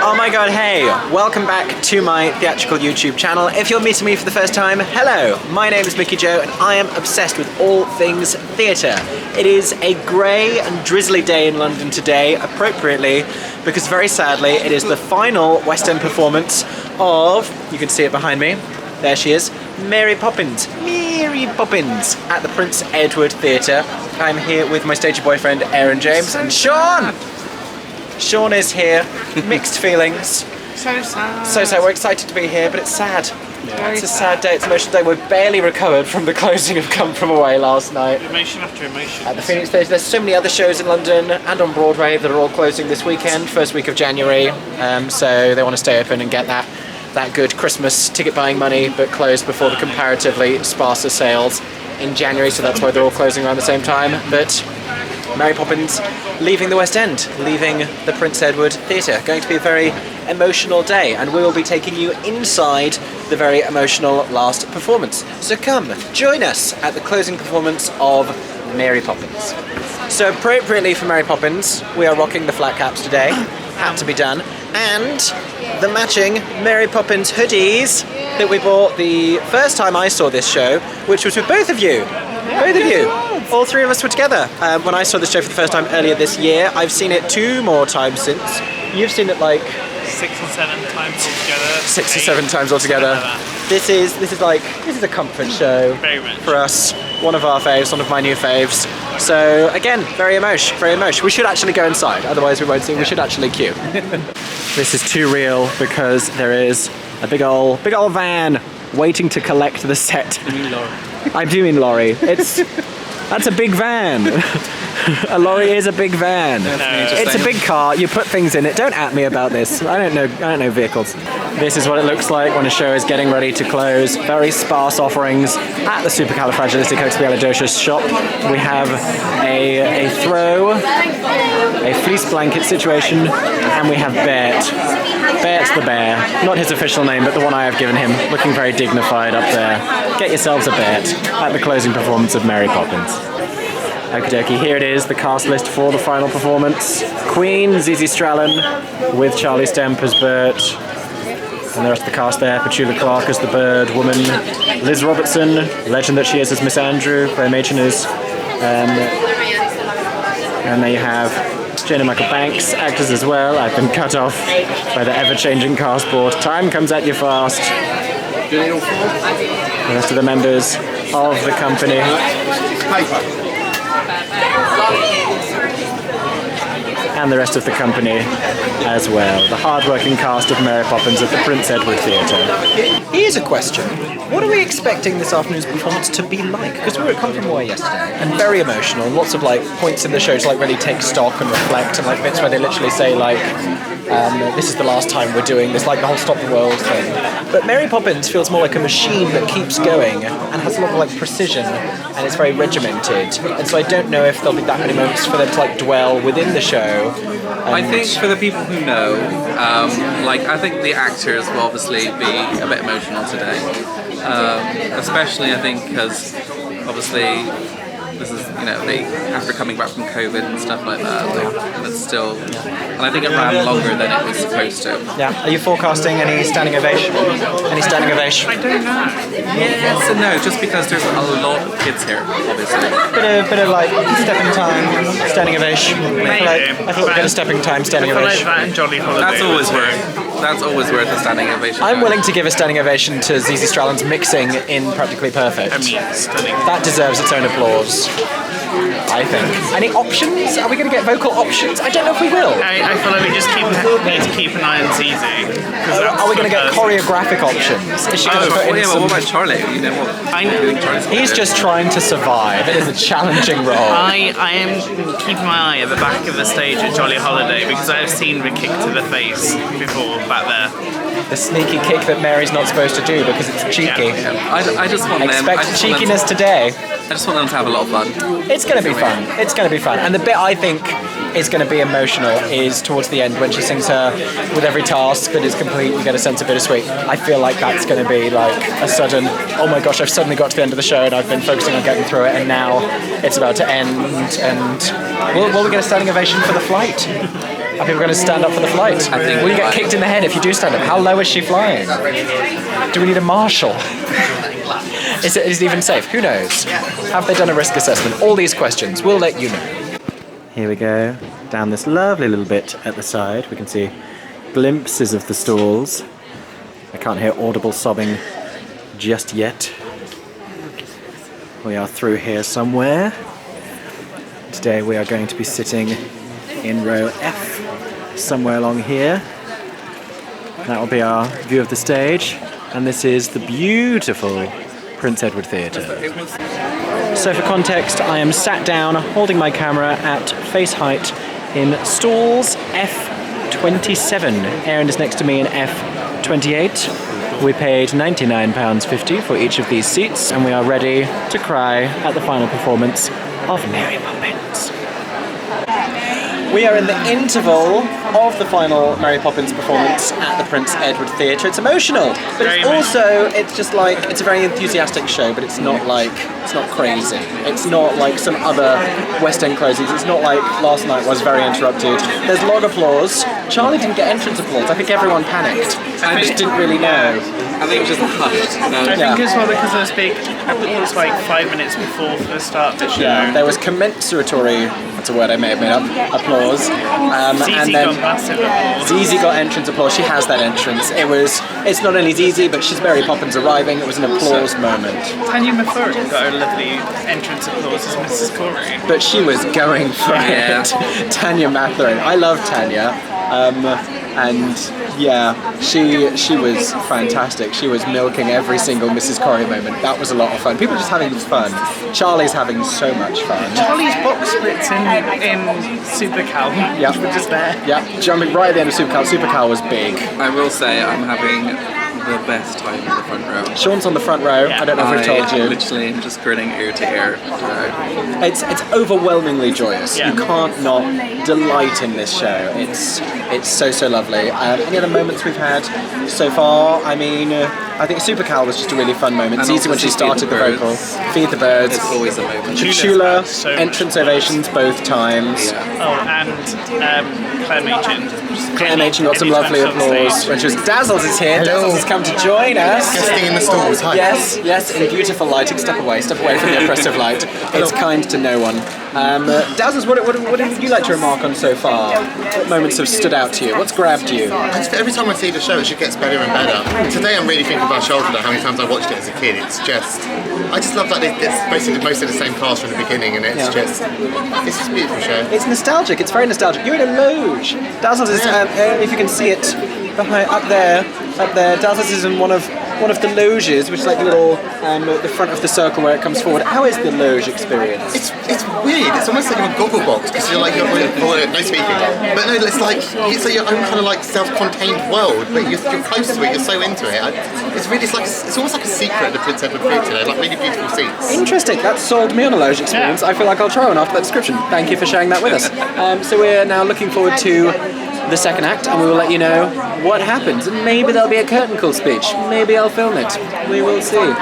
Oh my god, hey! Welcome back to my theatrical YouTube channel. If you're meeting me for the first time, hello! My name is Mickey Joe and I am obsessed with all things theatre. It is a grey and drizzly day in London today, appropriately, because very sadly it is the final West End performance of, you can see it behind me, there she is, Mary Poppins. Mary Poppins at the Prince Edward Theatre. I'm here with my stagey boyfriend Aaron James and Sean! Sean is here, mixed feelings. So sad. So sad, we're excited to be here, but it's sad. Yeah. It's a sad day, it's an emotional day. We're barely recovered from the closing of Come From Away last night. Emotion after emotion. At the Phoenix Theatre, there's so many other shows in London and on Broadway that are all closing this weekend, first week of January. So they want to stay open and get that good Christmas ticket buying money, but closed before the comparatively sparser sales in January, so that's why they're all closing around the same time. But Mary Poppins leaving the West End, leaving the Prince Edward Theatre. Going to be a very emotional day, and we will be taking you inside the very emotional last performance. So come, join us at the closing performance of Mary Poppins. So appropriately for Mary Poppins, we are rocking the flat caps today. Had to be done. And the matching Mary Poppins hoodies that we bought the first time I saw this show, which was with both of you. Both of you. All three of us were together. When I saw this show for the first time earlier this year, I've seen it 2 more times since. You've seen it like 6 or 7 times altogether. 6 or 7 times altogether. This is a comfort show Very much. for us. One of our faves, one of my new faves. So again, very emotion, very emotion. We should actually go inside, otherwise we won't see. We should actually queue. This is too real because there is a big ol' van waiting to collect the set. You mean lorry? I do mean lorry. That's a big van. A lorry is a big van. It's a big car. You put things in it. Don't at me about this. I don't know vehicles. This is what it looks like when a show is getting ready to close. Very sparse offerings at the Supercalifragilisticexpialidocious shop. We have a throw, a fleece blanket situation, and we have Bert. Bert's the bear. Not his official name, but the one I have given him. Looking very dignified up there. Get yourselves a Bert at the closing performance of Mary Poppins. Okie dokie, here it is, the cast list for the final performance. Queen, Zizi Strallen, with Charlie Stemp as Bert. And the rest of the cast there, Petula Clark as the bird woman. Liz Robertson, legend that she is as Miss Andrew, Claire Machin is. And there you have Jane and Michael Banks, actors as well. I've been cut off by the ever-changing cast board. Time comes at you fast. The rest of the members of the company. And the rest of the company as well. The hard-working cast of Mary Poppins at the Prince Edward Theatre. Here's a question. What are we expecting this afternoon's performance to be like? Because we were at Come From Away yesterday, and very emotional, and lots of like points in the show to like really take stock and reflect, and like bits where they literally say like, this is the last time we're doing this, like the whole Stop the World thing. But Mary Poppins feels more like a machine that keeps going and has a lot of like precision, and it's very regimented. And so I don't know if there'll be that many moments for them to like dwell within the show. I think for the people who know, I think the actors will obviously be a bit emotional today. Especially I think because obviously this is, after coming back from COVID and stuff like that, and it's still, and I think it ran longer than it was supposed to. Yeah. Are you forecasting any standing ovation? Any standing ovation? I don't know. Yes and no, just because there's a lot of kids here, obviously. Bit of like stepping time, standing ovation. I thought we'd get a stepping time, standing ovation. That and Jolly Holiday. That's always worth a standing ovation. I'm willing to give a standing ovation to Zizi Strallen's mixing in Practically Perfect. I mean, stunning. That deserves its own applause, I think. Any options? Are we going to get vocal options? I don't know if we will. I feel like we just need to keep an eye on Zizi. Are we going to get choreographic options? Is she going to put in some... what about Charlie? You know what? He's just trying to survive. It is a challenging role. I am keeping my eye at the back of the stage at Jolly Holiday because I have seen the kick to the face before back there. The sneaky kick that Mary's not supposed to do because it's cheeky. Yeah. I just want Expect cheekiness today. I just want them to have a lot of fun. It's going to be fun. It's going to be fun. And the bit I think is going to be emotional is towards the end when she sings her "With every task that is complete, you get a sense of bittersweet." I feel like that's going to be like a sudden, oh my gosh, I've suddenly got to the end of the show and I've been focusing on getting through it and now it's about to end. And will we get a standing ovation for the flight? Are people going to stand up for the flight? I think Will you they get might. kicked in the head if you do stand up? How low is she flying? Do we need a marshal? Is it even safe? Who knows? Have they done a risk assessment? All these questions. We'll let you know. Here we go. Down this lovely little bit at the side. We can see glimpses of the stalls. I can't hear audible sobbing just yet. We are through here somewhere. Today we are going to be sitting in row F, somewhere along here. That will be our view of the stage, and this is the beautiful Prince Edward Theatre. So for context, I am sat down holding my camera at face height in stalls F27. Erin is next to me in F28. We paid £99.50 for each of these seats, and we are ready to cry at the final performance of Mary Poppins. We are in the interval of the final Mary Poppins performance at the Prince Edward Theatre. It's emotional, but it's also, it's just like, it's a very enthusiastic show, but it's not like, it's not crazy. It's not like some other West End closings. It's not like last night was very interrupted. There's log applause. Charlie didn't get entrance applause. I think everyone panicked. I just didn't really know. I think it was just hushed. I think as well because it was big, it was like 5 minutes before the start of the show. Yeah, there was commensuratory, that's a word I may have made up, applause. Zizi got massive applause. Zizi got entrance applause. She has that entrance. It's not only Zizi, but she's Mary Poppins arriving. It was an applause moment. Tanya Mathurin got a lovely entrance applause as Mrs. Corey. But she was going for it. Tanya Mathurin. I love Tanya. And yeah, she was fantastic. She was milking every single Mrs. Corrie moment. That was a lot of fun. People just having fun. Charlie's having so much fun. Charlie's box splits in Super Cow, Yep. which were just there. Yeah, jumping right at the end of Super Cow. Super Cow was big. I will say I'm having the best time in the front row. Sean's on the front row. I don't know if we've told you. Literally am just grinning ear to ear. It's overwhelmingly joyous. Yeah. You can't not delight in this show. It's so lovely. Any other moments we've had so far? I mean, I think Super Cow was just a really fun moment. It's easy when she started the vocal. Feed the Birds. It's always a moment. Petula, So entrance ovations both times. Yeah. Oh, and Claire Machin. Claire Machin got some lovely applause when she was. Dazzles is here. Hello. Dazzles has come to join us. Guesting in the stalls, hi. Yes, in beautiful lighting. Step away from the oppressive light. It's kind to no one. Dazzles, what would you like to remark on so far? What moments have stood out to you? What's grabbed you? Every time I see the show, it just gets better and better. Today I'm really thinking about Shoulder, how many times I watched it as a kid. I just love that it's basically most of the same cast from the beginning, and it's just a beautiful show. It's nostalgic. It's very nostalgic. You're in a loge. Dazzles is, if you can see it behind up there. Dazzles is in one of the loges, which is like the little the front of the circle where it comes forward. How is the loge experience? It's weird. It's almost like a goggle box because you're no speaking, but no, it's like your own kind of like self-contained world, but you're close to it. You're so into it. It's almost like a secret at the Prince Edward Theatre. They're like really beautiful seats. Interesting. That sold me on a loge experience. I feel like I'll try one after that description. Thank you for sharing that with us. So we're now looking forward to the second act, and we will let you know what happens. And maybe there'll be a curtain call speech. Maybe I'll film it. We will see.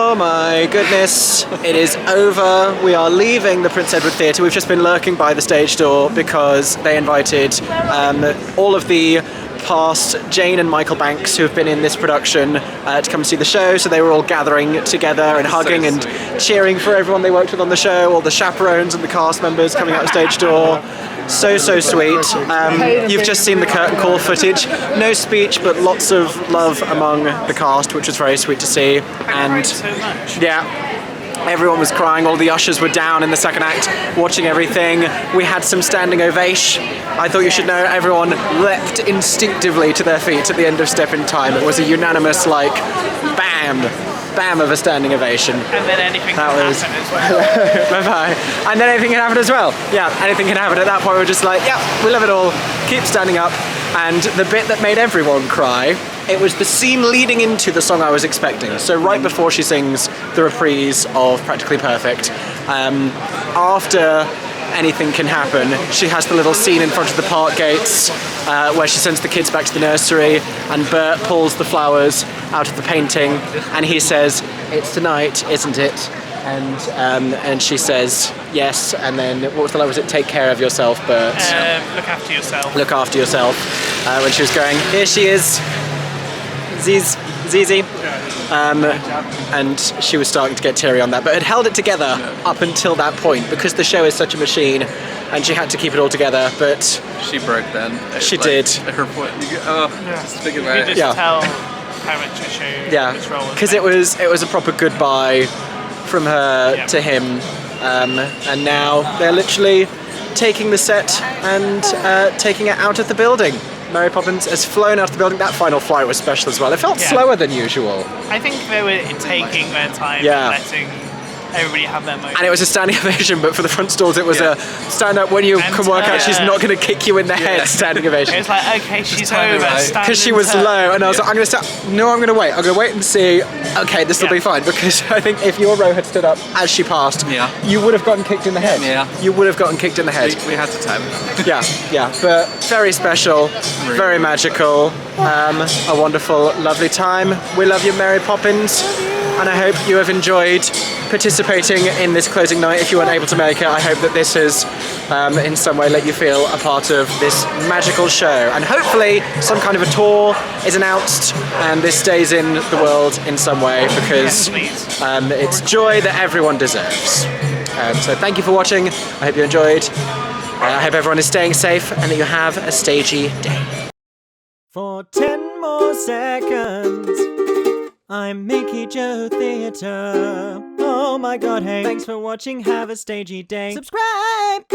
Oh my goodness, it is over. We are leaving the Prince Edward Theatre. We've just been lurking by the stage door because they invited all of the past Jane and Michael Banks who have been in this production to come see the show, so they were all gathering together and hugging and cheering for everyone they worked with on the show, all the chaperones and the cast members coming out the stage door. So sweet. You've just seen the curtain call footage. No speech, but lots of love among the cast, which was very sweet to see. And so much. yeah, everyone was crying. All the ushers were down in the second act watching everything. We had some standing ovation. I thought you should know everyone leapt instinctively to their feet at the end of Step in Time. It was a unanimous, like, bam of a standing ovation. And then anything can happen as well. Bye-bye. And then anything can happen as well. Yeah, anything can happen. At that point, we're just like, yeah, we love it all. Keep standing up. And the bit that made everyone cry, it was the scene leading into the song I was expecting. So right before she sings the reprise of Practically Perfect, after anything can happen, she has the little scene in front of the park gates where she sends the kids back to the nursery, and Bert pulls the flowers out of the painting, and he says, "It's tonight, isn't it?" And she says yes, and then what was the line? Was it "Take care of yourself, Bert"? Look after yourself. Look after yourself. When she was going, here she is, Zizi. And she was starting to get teary on that, but had held it together up until that point because the show is such a machine, and she had to keep it all together. But She broke then. She did. Her point. Just think about You it. just tell how much the show this role because it was a proper goodbye from her to him, and now they're literally taking the set and taking it out of the building. Mary Poppins has flown out of the building. That final flight was special as well. It felt slower than usual. I think they were taking their time Yeah. and letting everybody have their moment. And it was a standing ovation, but for the front stalls it was a stand up when you And can work out she's yeah. not going to kick you in the head standing ovation. It was like, okay, she's time it over. right. stand Because she and was turn. low, and I was like, I'm going to start. No, I'm going to wait. I'm going to wait and see. Okay, this will be fine. Because I think if your row had stood up as she passed, you would have gotten kicked in the head. Yeah. You would have gotten kicked in the head. We had to time it. Yeah. But very special, very magical, a wonderful, lovely time. We love you, Mary Poppins, and I hope you have enjoyed participating in this closing night. If you weren't able to make it, I hope that this has in some way let you feel a part of this magical show, and hopefully some kind of a tour is announced and this stays in the world in some way, because it's joy that everyone deserves. So thank you for watching. I hope you enjoyed. I hope everyone is staying safe and that you have a stagey day. For 10 more seconds, I'm Mickey Joe Theatre. Oh my god, hey. Thanks for watching, have a stagey day. Subscribe!